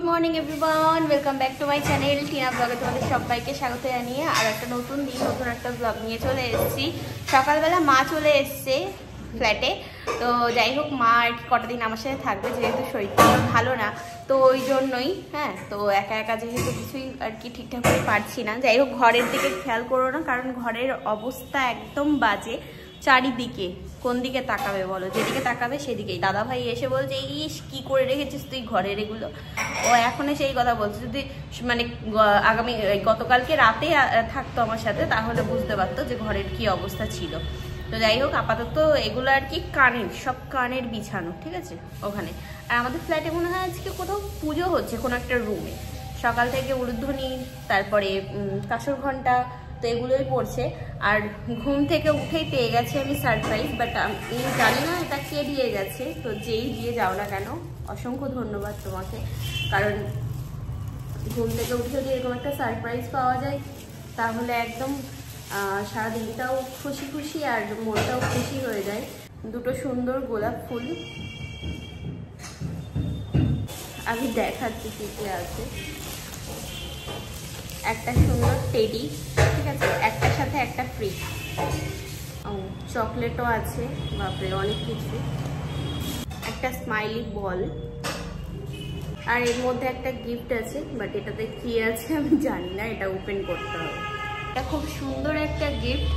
Good morning everyone, welcome back to my channel Tina ব্লগে তোমাদের সবাইকে স্বাগত জানিয়ে আর একটা নতুন দিন নতুন একটা ব্লগ নিয়ে চলে এসেছি। সকালবেলা মা চলে এসছে ফ্ল্যাটে, তো যাই হোক মা আর কি কটা দিন আমার সাথে থাকবে, যেহেতু শরীরটা ভালো না, তো ওই জন্যই হ্যাঁ, তো একা একা যেহেতু কিছুই আর কি ঠিকঠাক করে পারছি না। যাই হোক ঘরের দিকে খেয়াল করো না, কারণ ঘরের অবস্থা একদম বাজে। চারিদিকে কোন দিকে তাকাবে বলো, যেদিকে তাকাবে সেদিকেই। দাদা ভাই এসে বলছে ইস কি করে রেখেছিস তুই ঘরের এগুলো, ও এখনো সেই কথা বলছে। যদি মানে আগামী গতকালকে রাতে থাকতো আমার সাথে তাহলে বুঝতে পারতো যে ঘরের কি অবস্থা ছিল। তো যাই হোক আপাতত এগুলো আর কি কানের সব কানের বিছানো, ঠিক আছে ওখানে। আর আমাদের ফ্ল্যাটে মনে হয় আজকে কোথাও পুজো হচ্ছে কোনো একটা রুমে, সকাল থেকে উলুধ্বনি তারপরে কাসর ঘন্টা, তো এগুলোই পড়ছে। আর ঘুম থেকে উঠেই পেয়ে গেছি আমি সারপ্রাইজ, বাট আমি জানি না এটা কে দিয়ে গেছে। তো যেই দিয়ে যাও না কেন অসংখ্য ধন্যবাদ তোমাকে, কারণ ঘুম থেকে উঠে যদি এরকম একটা সারপ্রাইজ পাওয়া যায় তাহলে একদম সারাদিনটাও খুশি খুশি আর মনটাও খুশি হয়ে যায়। দুটো সুন্দর গোলাপ ফুল আমি দেখাচ্ছি কি কি আছে। একটা সুন্দর টেডি, ঠিক আছে, একটার সাথে একটা ফ্রি, চকলেটও আছে, বাপরে অনেক কিছু। একটা স্মাইলি বল, আর এর মধ্যে একটা গিফট আছে, বাট এটাতে কি আছে আমি জানি না, এটা ওপেন করতে হবে। এটা খুব সুন্দর একটা গিফট,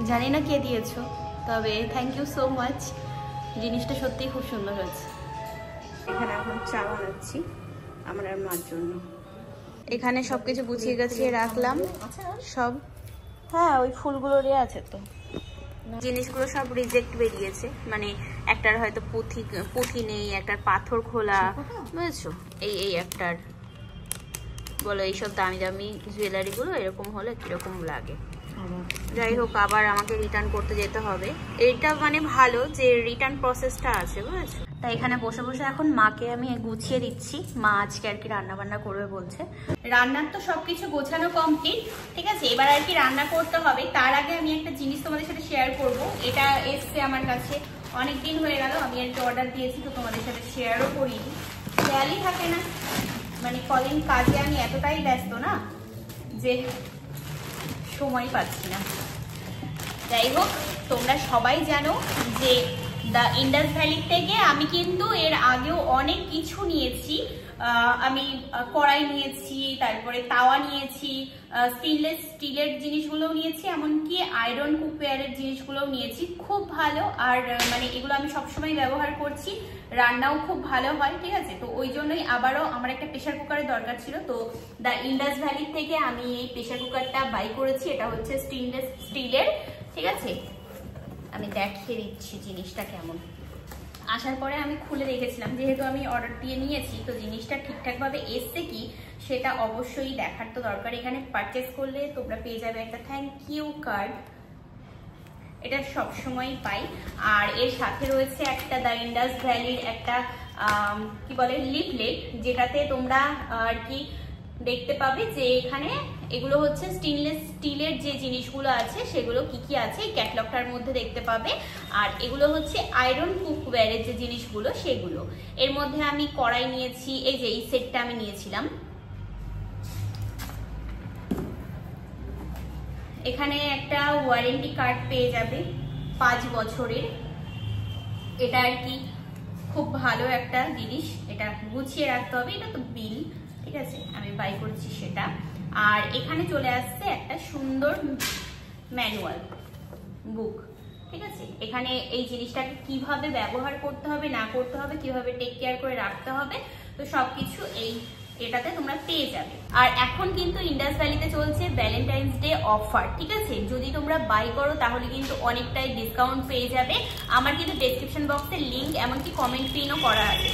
জানি না কে দিয়েছো, তবে থ্যাংক ইউ সো মাচ, জিনিসটা সত্যিই খুব সুন্দর হয়েছে। এখানে এখন চা বানাচ্ছি আমার আর মার জন্য। এখানে সবকিছু গুছিয়ে গাছিয়ে রাখলাম সব, হ্যাঁ ওই ফুলগুলোরই আছে। তো জিনিসগুলো সব রিজেক্ট বেরিয়েছে, মানে একটার হয়তো পুঁথি নেই, একটার পাথর খোলা, বুঝেছো, এই একটার বলো এইসব দামি দামি জুয়েলারিগুলো এরকম হলে কিরকম লাগে। যাই হোক আবার আমাকে রিটার্ন করতে যেতে হবে। এটা মানে ভালো যে রিটার্ন প্রসেসটা আছে, বুঝেছো। তাই এখানে বসে বসে এখন মাকে আমি গুছিয়ে দিচ্ছি। মা আজকে আর কি রান্না বান্না করবে বলছে। রান্নার তো সবকিছু গোছানো কমপ্লিট, ঠিক আছে, এবার আর কি রান্না করতে হবে। তার আগে আমি একটা জিনিস তোমাদের সাথে শেয়ার করব। এটা এসছে আমার কাছে অনেক দিন হয়ে গেল, আমি আর কি অর্ডার দিয়েছি, তো তোমাদের সাথে শেয়ারও করিনি, খেয়ালই থাকে না। মানে কদিন কাজে আমি এতটাই ব্যস্ত না যে সময় পাচ্ছি না। যাই হোক তোমরা সবাই জানো যে দ্য ইন্ডাস ভ্যালি থেকে আমি কিন্তু এর আগেও অনেক কিছু নিয়েছি। আমি কড়াই নিয়েছি, তারপরে তাওয়া নিয়েছি, স্টেনলেস স্টিলের জিনিসগুলোও নিয়েছি, এমনকি আয়রন কুকওয়্যারের জিনিসগুলোও নিয়েছি। খুব ভালো, আর মানে এগুলো আমি সবসময় ব্যবহার করছি, রান্নাও খুব ভালো হয়, ঠিক আছে। তো ওই জন্যই আবারও আমার একটা প্রেশার কুকারের দরকার ছিল, তো দ্য ইন্ডাস ভ্যালি থেকে আমি এই প্রেশার কুকারটা বাই করেছি। এটা হচ্ছে স্টেনলেস স্টিলের, ঠিক আছে, আমি দেখিয়ে দিচ্ছি জিনিসটা কেমন। আসার পরে আমি খুলে রেখেছিলাম, যেহেতু আমি অর্ডার দিয়ে নিয়েছি, তো জিনিসটা ঠিকঠাকভাবে এসছে কি সেটা অবশ্যই দেখার তো দরকার। এখানে পারচেস করলে তোমরা পেয়ে যাবে একটা থ্যাংক ইউ কার্ড, এটা সবসময় পাই। আর এর সাথে রয়েছে একটা দ্য ইন্ডাস ভ্যালির একটা কি বলে লিফলেট, যেটাতে তোমরা আর কি দেখতে পাবে যে এখানে এগুলো হচ্ছে স্টেনলেস স্টিলের যে জিনিসগুলো আছে সেগুলো কি কি আছে এই ক্যাটালগটার মধ্যে দেখতে পাবে। আর এগুলো হচ্ছে আয়রন কুকওয়্যারের যে জিনিসগুলো সেগুলো। এর মধ্যে আমি কড়াই নিয়েছি, এই যে এই সেটটা আমি নিয়েছিলাম। এখানে একটা ওয়ারেন্টি কার্ড পেয়ে যাবে 5 বছরের, এটা আর কি খুব ভালো একটা জিনিস, এটা গুছিয়ে রাখতে হবে। এটা তো বিল, ঠিক আছে, আমি বাই করেছি সেটা। আর এখানে চলে আসছে একটা সুন্দর ম্যানুয়াল বুক, ঠিক আছে। এখানে এই জিনিসটাকে কিভাবে ব্যবহার করতে হবে না করতে হবে, কিভাবে টেক কেয়ার করে রাখতে হবে, তো সবকিছু এই এটাতে তোমরা পেয়ে যাবে। আর এখন কিন্তু ইন্ডাস ভ্যালিতে চলছে ভ্যালেন্টাইন্স ডে অফার, ঠিক আছে। যদি তোমরা বাই করো তাহলে কিন্তু অনেকটাই ডিসকাউন্ট পেয়ে যাবে। আমার কিন্তু ডেসক্রিপশন বক্সে লিঙ্ক এমনকি কমেন্ট পিনও করা আছে,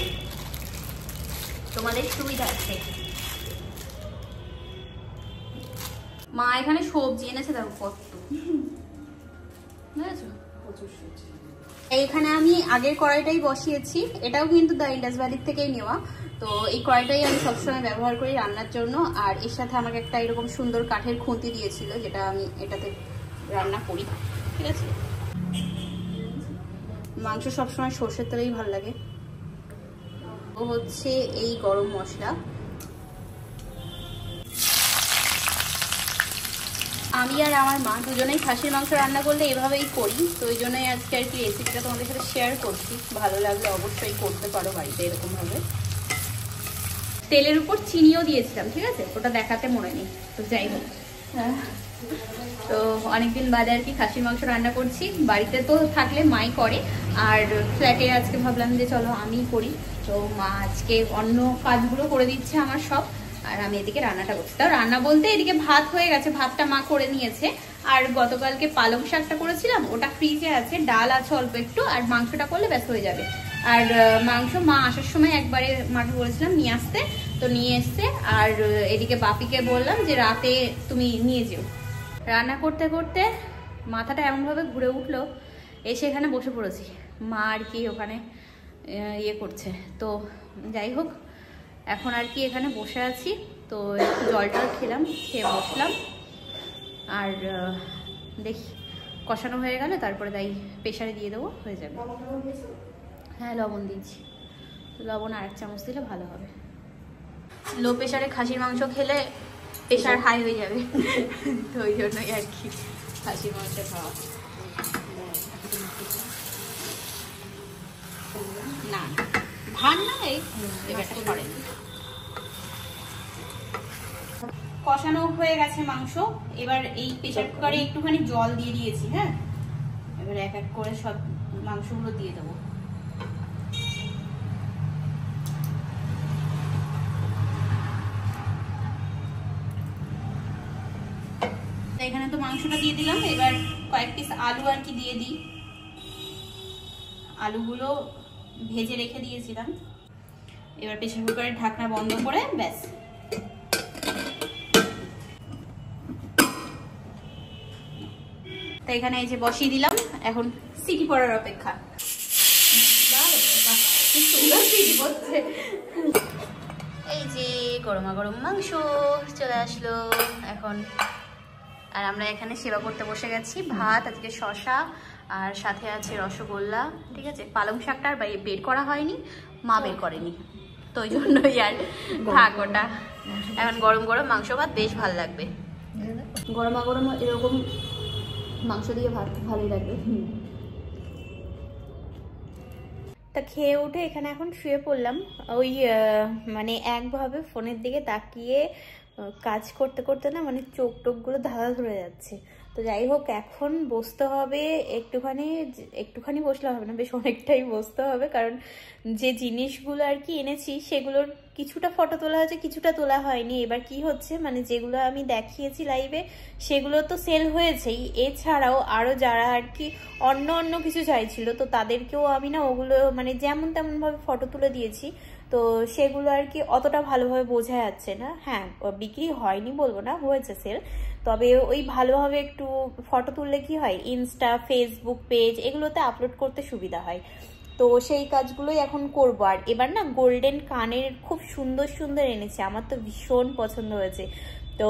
তোমাদের সুবিধা আছে। মা এখানে সবজি এনেছে, দেখো কত, বুঝেছো, প্রচুর সবজি। এইখানে আমি আগের কড়াইটাই বসিয়েছি, এটাও কিন্তু দ্য ইন্ডাস ভ্যালির থেকেই নেওয়া। তো এই কড়াইটাই আমি সবসময় ব্যবহার করি রান্নার জন্য। আর এর সাথে আমাকে একটা এরকম সুন্দর কাঠের খুন্তি দিয়েছিল, যেটা আমি এটাতে রান্না করি, ঠিক আছে। মাংস সবসময় সর্ষের তেলেই ভালো লাগে। ও হচ্ছে এই গরম মশলা। আমি আর আমার মা দুজনেই খাসির মাংস রান্না করলে এভাবেই করি, তো ওই জন্যই আজকে আর কি রেসিপিটা তোমাদের সাথে শেয়ার করছি। ভালো লাগলে অবশ্যই করতে পারো বাড়িতে এরকমভাবে। তেলের উপর চিনিও দিয়েছিলাম, ঠিক আছে, ওটা দেখাতে মনে নেই। তো যাই হোক, তো অনেকদিন বাদে আর কি খাসির মাংস রান্না করছি। বাড়িতে তো থাকলে মাই করে, আর ফ্ল্যাটে আজকে ভাবলাম যে চলো আমিই করি। তো মা আজকে অন্য কাজগুলো করে দিচ্ছে আমার সব, আর আমি এদিকে রান্নাটা করছি। তাও রান্না বলতে এদিকে ভাত হয়ে গেছে, ভাতটা মা করে নিয়েছে। আর গতকালকে পালং শাকটা করেছিলাম, ওটা ফ্রিজে আছে, ডাল আছে অল্প একটু, আর মাংসটা করলে ব্যাস হয়ে যাবে। আর মাংস মা আসার সময় একবারে মাকে বলেছিলাম নিয়ে আসতে, তো নিয়ে এসছে। আর এদিকে বাপিকে বললাম যে রাতে তুমি নিয়ে যেও। রান্না করতে করতে মাথাটা এমনভাবে ঘুরে উঠলো, এসে এখানে বসে পড়েছি। মা আর কি ওখানে ইয়ে করছে। তো যাই হোক, এখন আর কি এখানে বসে আছি। তো একটু জল টল খেলাম, খেয়ে বসলাম। আর দেখি কষানো হয়ে গেলে তারপরে তাই প্রেশারে দিয়ে দেবো, হয়ে যাবে। হ্যাঁ, লবণ দিয়েছি। লবণ আর 1 চামচ দিলে ভালো হবে। লো প্রেশারে খাসির মাংস খেলে প্রেশার হাই হয়ে যাবে, তো ওই জন্যই আর কি খাসির মাংস খাওয়া। না ভাত না, এই ব্যাপারটা সরেন। কষানো হয়ে গেছে মাংস। এবার এই প্রেশার কুকারে একটুখানি জল দিয়ে দিয়েছি। হ্যাঁ, এবার এক এক করে সব মাংসগুলো দিয়ে দেবো। এখানে তো মাংসটা দিয়ে দিলাম। এবার কয়েক পিস আলু আর কি দিয়ে দিই। আলুগুলো ভেজে রেখে দিয়েছিলাম। এবার প্রেসার কুকারের ঢাকনা বন্ধ করে ব্যাস। তো এখানে এই যে বসিয়ে দিলাম, এখন সিটি পড়ার অপেক্ষা। এই যে গরমা গরম মাংস চলে আসলো এখন। আর আমরা এখানে সেবা করতে বসে গেছি। ভাত, আজকে শসা, আর সাথে আছে রসগোল্লা। ঠিক আছে, পালং শাকটা আর বের করা হয়নি, মা বের করেনি, তো ওই জন্যই আর থাক ওটা। এখন গরম গরম মাংস ভাত বেশ ভালো লাগবে। গরমা গরম এরকম মাংস দিয়ে ভাত ভালোই লাগবে। তা খেয়ে উঠে এখানে এখন শুয়ে পড়লাম। ওই মানে একভাবে ফোনের দিকে তাকিয়ে কাজ করতে করতে না, মানে চোখ টোকগুলো ধাঁধা ধরে যাচ্ছে। তো যাই হোক, এখন বসতে হবে একটুখানি বসলে হবে না, বেশ অনেকটাই বসতে হবে। কারণ যে জিনিসগুলো আর কি এনেছি সেগুলোর কিছুটা ফটো তোলা হয়েছে, কিছুটা তোলা হয়নি। এবার কি হচ্ছে, মানে যেগুলো আমি দেখিয়েছি লাইভে সেগুলো তো সেল হয়েছেই, এছাড়াও আরও যারা আর কি অন্য কিছু চাইছিল, তো তাদেরকেও আমি না ওগুলো মানে যেমন তেমনভাবে ফটো তুলে দিয়েছি। তো সেগুলো আর কি অতটা ভালোভাবে বোঝা যাচ্ছে না। হ্যাঁ, বিক্রি হয়নি বলবো না, হয়েছে সেল। তবে ওই ভালোভাবে একটু ফটো তুললে কি হয়, ইনস্টা, ফেসবুক পেজ এগুলোতে আপলোড করতে সুবিধা হয়। তো সেই কাজগুলোই এখন করব। আর এবার না গোল্ডেন কানের খুব সুন্দর সুন্দর এনেছে, আমার তো ভীষণ পছন্দ হয়েছে। তো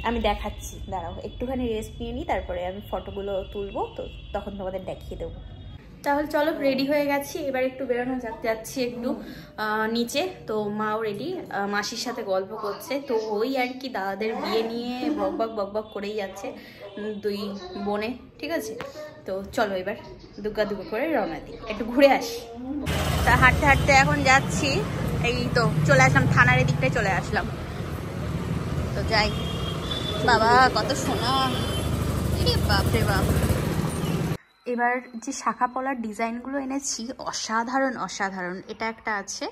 আমি দেখাচ্ছি, দাঁড়াও একটুখানি রেস্ট নিয়ে নিই, তারপরে আমি ফটোগুলো তুলবো, তো তখন তোমাদের দেখিয়ে দেবো। তাহলে চলো, রেডি হয়ে গেছি, এবার একটু বেরোনো যাচ্ছি একটু নিচে। তো মাও রেডি, মাসির সাথে গল্প করছে। তো ওই আর কি দাদাদের বিয়ে নিয়ে বকবক করেই যাচ্ছে দুই বোনে। ঠিক আছে, তো চলো এবার দুগ্গা করে রওনা দিই, একটু ঘুরে আসি। তা হাঁটতে হাঁটতে এখন যাচ্ছি, এই তো চলে আসলাম থানার দিকটায় চলে আসলাম। তো যাই, বাবা কত সোনা, বাপরে বাপ। এবার যে শাখা পলার ডিজাইনগুলো এনেছি অসাধারণ। এটা একটা আছে,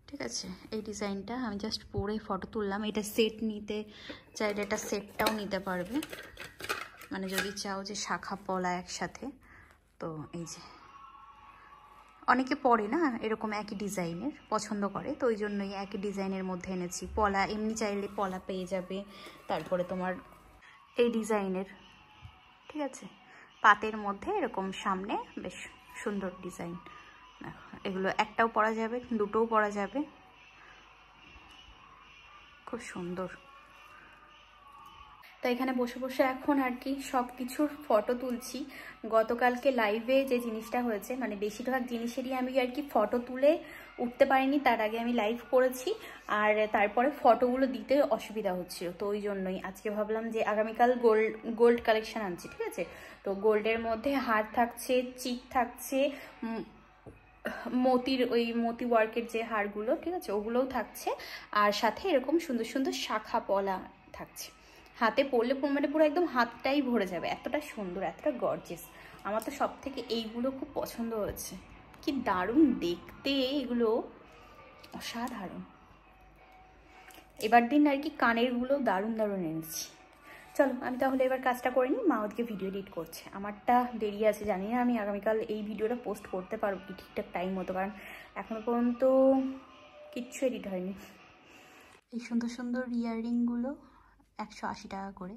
ঠিক আছে, এই ডিজাইনটা আমি জাস্ট পরে ফটো তুললাম। এটা সেট নিতে চাইলে এটা সেটটাও নিতে পারবে, মানে যদি চাও যে শাখা পলা একসাথে। তো এই যে অনেকে পরে না এরকম একই ডিজাইনের পছন্দ করে, তো ওই জন্যই একই ডিজাইনের মধ্যে এনেছি। পলা এমনি চাইলে পলা পেয়ে যাবে, তারপরে তোমার এই ডিজাইনের, ঠিক আছে, পাতের মধ্যে এরকম সামনে বেশ সুন্দর ডিজাইন। এগুলো একটাও পরা যাবে, দুটোও পরা যাবে, খুব সুন্দর। তো এখানে বসে বসে এখন আর কি সব কিছুর ফটো তুলছি। গতকালকে লাইভে যে জিনিসটা হয়েছে, মানে বেশিরভাগ জিনিসেরই আমি আর কি ফটো তুলে উঠতে পারিনি, তার আগে আমি লাইভ করেছি, আর তারপরে ফটোগুলো দিতে অসুবিধা হচ্ছিল, তো ওই জন্যই আজকে ভাবলাম যে আগামীকাল গোল্ড কালেকশন আনছি, ঠিক আছে। তো গোল্ডের মধ্যে হার থাকছে, চিক থাকছে, মতি ওয়ার্কের যে হারগুলো, ঠিক আছে, ওগুলোও থাকছে, আর সাথে এরকম সুন্দর সুন্দর শাখা পলা থাকছে। হাতে পরলে মানে পুরো একদম হাতটাই ভরে যাবে, এতটা সুন্দর, এতটা গর্জিয়াস। আমার তো সব থেকে এইগুলো খুব পছন্দ হয়েছে, কি দারুণ দেখতে এগুলো, অসাধারণ। এবার দিন আর কি কানেরগুলো দারুণ দারুণ এনেছি। চলো আমি তাহলে এবার কাজটা করে নিই, মা ওদিকে ভিডিও এডিট করছে, আমারটা দেরি আছে, জানি না আমি আগামীকাল এই ভিডিওটা পোস্ট করতে পারবো কি ঠিকঠাক টাইম মতো, কারণ এখনো পর্যন্ত কিচ্ছু এডিট হয়নি। এই সুন্দর সুন্দর ইয়াররিংগুলো 180 টাকা করে,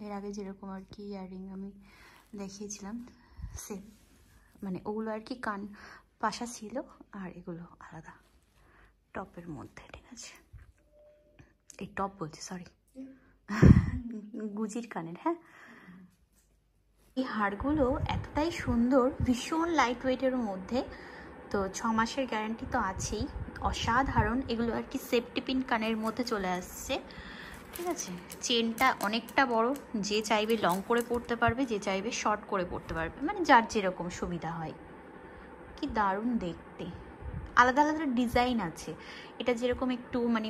এর আগে যেরকম আর কি ইয়াররিং আমি দেখিয়েছিলাম সেম, মানে ওগুলো আর কি কান পাশা ছিল, আর এগুলো আলাদা টপের মধ্যে, ঠিক আছে, এই টপ বলছি, সরি, গুজির কানের। হ্যাঁ, এই হারগুলো এতটাই সুন্দর, ভীষণ লাইট ওয়েটের মধ্যে, তো 6 মাসের গ্যারান্টি তো আছেই, অসাধারণ। এগুলো আর কি সেফটি পিন কানের মধ্যে চলে আসছে, ঠিক আছে। চেনটা অনেকটা বড়, যে চাইবে লং করে পরতে পারবে, যে চাইবে শর্ট করে পরতে পারবে, মানে যার যেরকম সুবিধা হয়। কি দারুণ দেখতে, আলাদা আলাদা ডিজাইন আছে, এটা যেরকম একটু মানে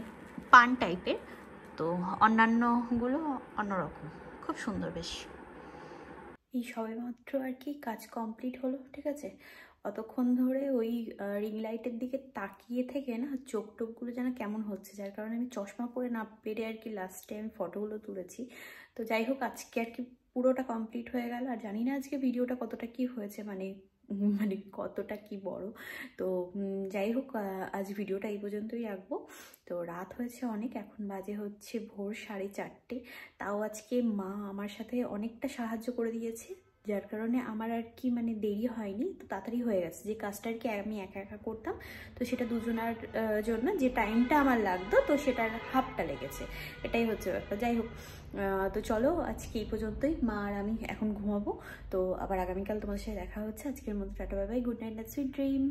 পান টাইপের, তো অন্যান্যগুলো অন্যরকম, খুব সুন্দর বেশ। এই সবেমাত্র আর কি কাজ কমপ্লিট হলো, ঠিক আছে। অতক্ষণ ধরে ওই রিং লাইটের দিকে তাকিয়ে থেকে না চোখ টোকগুলো যেন কেমন হচ্ছে, যার কারণে আমি চশমা পরে না পেরে আর কি লাস্টে আমি ফটোগুলো তুলেছি। তো যাই হোক, আজকে আর কি পুরোটা কমপ্লিট হয়ে গেল, আর জানি না আজকে ভিডিওটা কতটা কি হয়েছে, মানে কতটা কি বড়। তো যাই হোক, আজ ভিডিওটা এই পর্যন্তই রাখবো। তো রাত হয়েছে অনেক, এখন বাজে হচ্ছে ভোর 4:30। তাও আজকে মা আমার সাথে অনেকটা সাহায্য করে দিয়েছে, যার কারণে আমার আর কি মানে দেরি হয়নি, তো তাড়াতাড়ি হয়ে গেছে। যে কাজটা আর কি আমি একা একা করতাম, তো সেটা দুজনের জন্য যে টাইমটা আমার লাগতো, তো সেটার হাফটা লেগেছে, এটাই হচ্ছে ব্যাপার। যাই হোক, তো চলো আজকে এই পর্যন্তই, মা আর আমি এখন ঘুমাবো। তো আবার আগামীকাল তোমাদের সাথে দেখা হচ্ছে, আজকের মতো tata, bye bye, good night, sweet dream.